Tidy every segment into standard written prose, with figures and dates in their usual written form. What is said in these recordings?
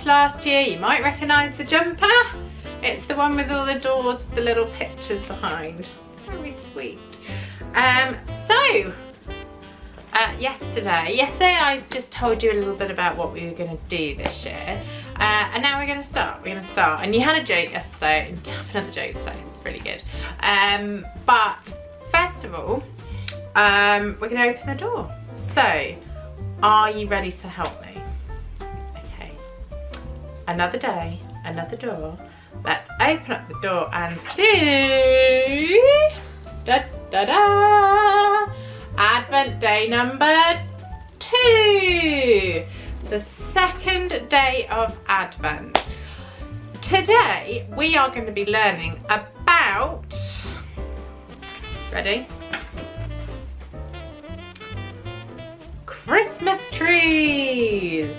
watched last year, you might recognise the jumper. It's the one with all the doors with the little pictures behind. Very sweet. Yesterday I just told you a little bit about what we were going to do this year, and now we're going to start. And you had a joke yesterday, and you have another joke today. It's really good. But first of all, we're going to open the door. So, are you ready to help me? Okay. Another day, another door. Let's open up the door and see. Da da da. Advent day number 2. It's the second day of Advent. Today we are going to be learning about, ready? Christmas trees.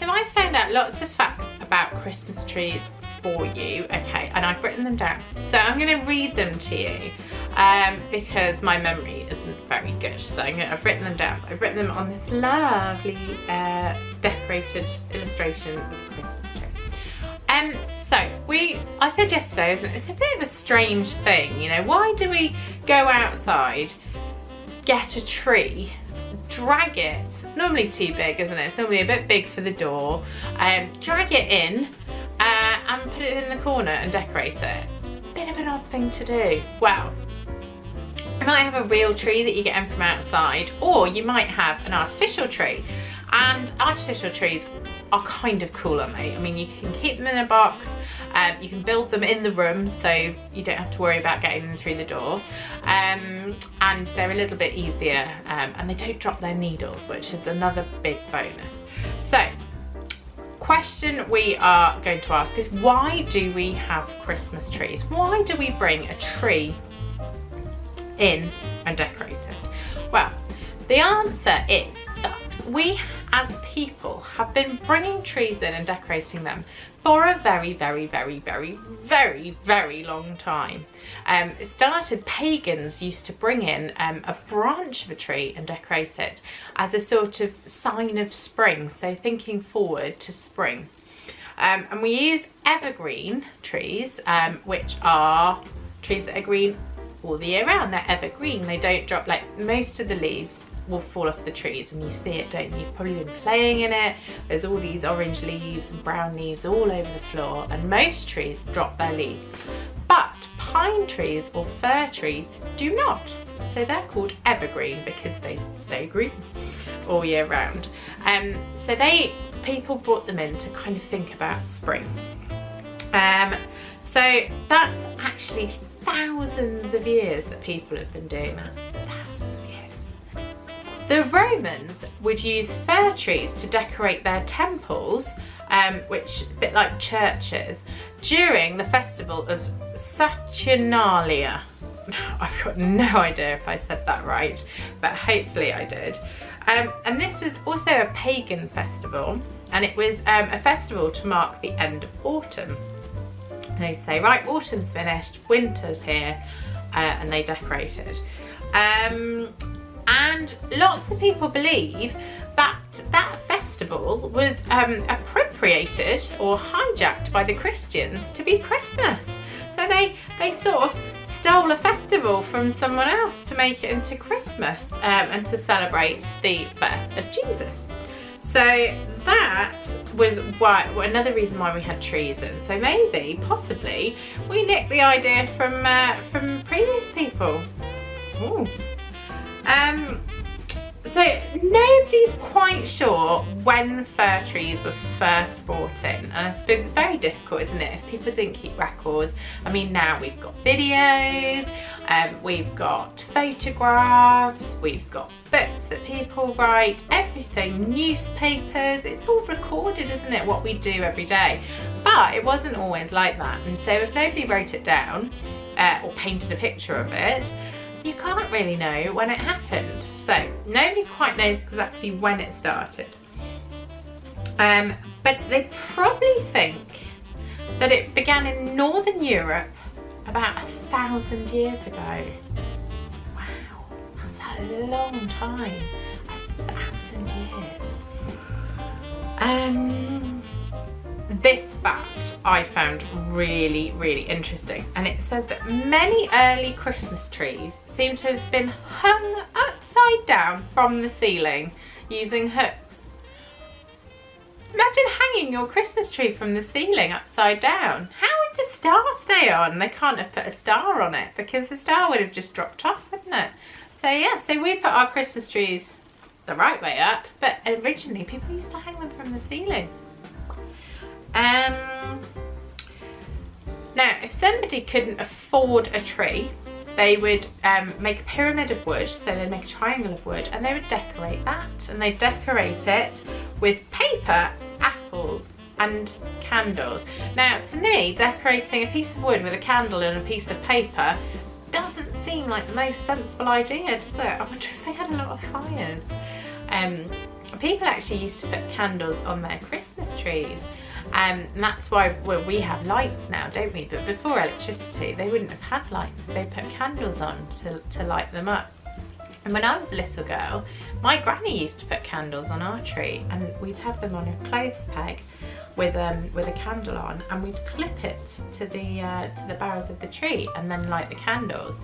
So I found out lots of facts about Christmas trees for you, okay, and I've written them down. So I'm going to read them to you because my memory isn't very good. So I've written them down. I've written them on this lovely decorated illustration of a Christmas tree. I said yesterday, isn't it? It's a bit of a strange thing, you know. Why do we go outside, get a tree, drag it? It's normally too big, isn't it? It's normally a bit big for the door. Drag it in and put it in the corner and decorate it. Bit of an odd thing to do. Well, you might have a real tree that you get in from outside, or you might have an artificial tree. And artificial trees are kind of cool, aren't they? I mean, you can keep them in a box, you can build them in the room so you don't have to worry about getting them through the door, and they're a little bit easier, and they don't drop their needles, which is another big bonus. So, question we are going to ask is, why do we have Christmas trees? Why do we bring a tree in and decorate it? Well, the answer is that we as people have been bringing trees in and decorating them for a very, very, very, very, very, very long time. It started, pagans used to bring in a branch of a tree and decorate it as a sort of sign of spring, so thinking forward to spring. And we use evergreen trees, which are trees that are green all the year round. They're evergreen, they don't drop, like most of the leaves will fall off the trees, and you see it, don't you? You've probably been playing in it. There's all these orange leaves and brown leaves all over the floor, and most trees drop their leaves. But pine trees or fir trees do not. So they're called evergreen because they stay green all year round. So people brought them in to kind of think about spring. So that's actually thousands of years that people have been doing that. Thousands of years. The Romans would use fir trees to decorate their temples, which a bit like churches, during the festival of Saturnalia. I've got no idea if I said that right, but hopefully I did. And this was also a pagan festival, and it was a festival to mark the end of autumn. They say, right, autumn's finished, winter's here, and they decorated. And lots of people believe that that festival was appropriated or hijacked by the Christians to be Christmas. So they sort of stole a festival from someone else to make it into Christmas, and to celebrate the birth of Jesus. So that was another reason why we had trees in. So maybe, possibly, we nicked the idea from previous people. Ooh. So nobody's quite sure when fir trees were first brought in, and I suppose it's very difficult, isn't it, if people didn't keep records. I mean, now we've got videos, we've got photographs, we've got books that people write, everything, newspapers, it's all recorded, isn't it, what we do every day. But it wasn't always like that, and so if nobody wrote it down or painted a picture of it, you can't really know when it happened. So nobody quite knows exactly when it started. But they probably think that it began in Northern Europe about 1,000 years ago. Wow, that's a long time. 1,000 years. this fact I found really, really interesting, and it says that many early Christmas trees seem to have been hung upside down from the ceiling using hooks. Imagine hanging your Christmas tree from the ceiling upside down. How would the star stay on? They can't have put a star on it because the star would have just dropped off, wouldn't it? So yeah, so we put our Christmas trees the right way up, but originally people used to hang them from the ceiling. Now, if somebody couldn't afford a tree, they would make a pyramid of wood, so they'd make a triangle of wood, and they would decorate that, and they'd decorate it with paper, apples and candles. Now, to me, decorating a piece of wood with a candle and a piece of paper doesn't seem like the most sensible idea, does it? I wonder if they had a lot of fires. People actually used to put candles on their Christmas trees. And that's why we have lights now, don't we? But before electricity, they wouldn't have had lights. They put candles on to light them up. And when I was a little girl, my granny used to put candles on our tree, and we'd have them on a clothes peg with a candle on, and we'd clip it to the boughs of the tree and then light the candles.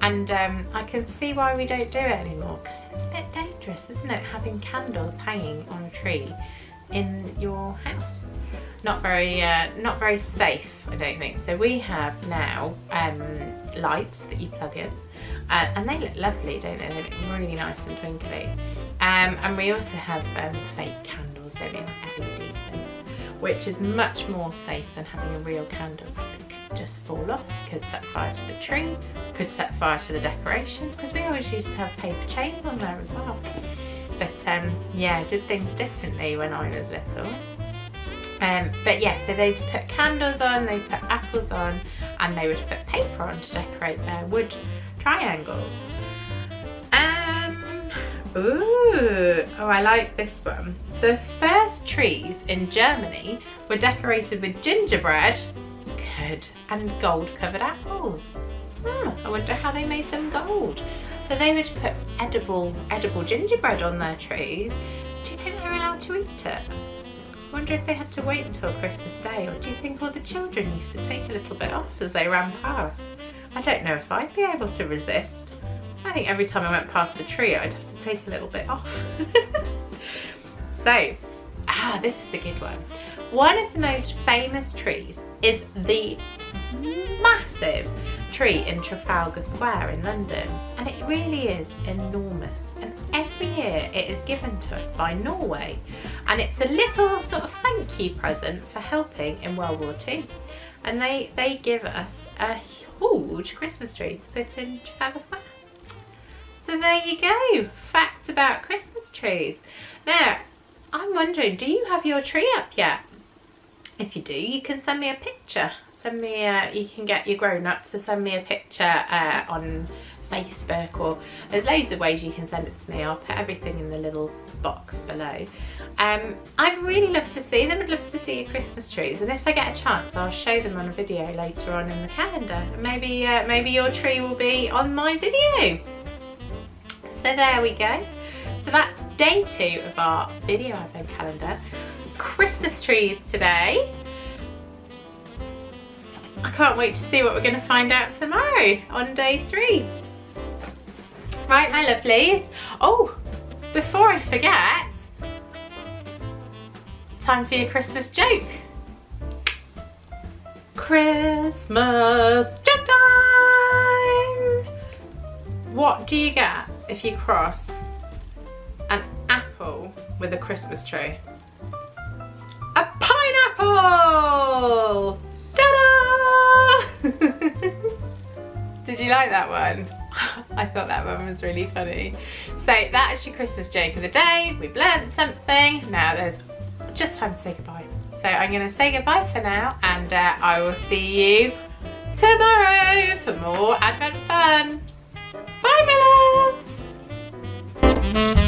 And I can see why we don't do it anymore, because it's a bit dangerous, isn't it, having candles hanging on a tree in your house? Not very safe, I don't think. So we have now lights that you plug in, and they look lovely, don't they? They look really nice and twinkly. And we also have fake candles, don't we, like LED ones, which is much more safe than having a real candle, because it could just fall off, it could set fire to the tree, could set fire to the decorations, because we always used to have paper chains on there as well. But yeah, did things differently when I was little. But yeah, so they'd put candles on, they'd put apples on, and they would put paper on to decorate their wood triangles. Ooh, oh, I like this one. The first trees in Germany were decorated with gingerbread, good, and gold-covered apples. I wonder how they made them gold. So they would put edible gingerbread on their trees. Do you think they were allowed to eat it? I wonder if they had to wait until Christmas Day, or do you think all the children used to take a little bit off as they ran past? I don't know if I'd be able to resist. I think every time I went past the tree, I'd have to take a little bit off. So, this is a good one. One of the most famous trees is the massive tree in Trafalgar Square in London, and it really is enormous. And every year it is given to us by Norway, and it's a little sort of thank you present for helping in World War II. And they give us a huge Christmas tree to put in Trafalgar Square. So there you go, facts about Christmas trees. Now, I'm wondering, do you have your tree up yet? If you do, you can send me a picture. Send me you can get your grown-up to send me a picture on Facebook, or there's loads of ways you can send it to me. I'll put everything in the little box below. I'd really love to see them. I'd love to see your Christmas trees, and if I get a chance, I'll show them on a video later on in the calendar. Maybe your tree will be on my video. So there we go. So that's day 2 of our video advent calendar. Christmas trees today. I can't wait to see what we're going to find out tomorrow on day 3. Right, my lovelies. Oh, before I forget, time for your Christmas joke. Christmas joke time! What do you get if you cross an apple with a Christmas tree? A pineapple! Ta-da! Did you like that one? I thought that one was really funny. So that is your Christmas joke of the day. We've learned something. Now there's just time to say goodbye. So I'm going to say goodbye for now, and I will see you tomorrow for more Advent fun. Bye, my loves!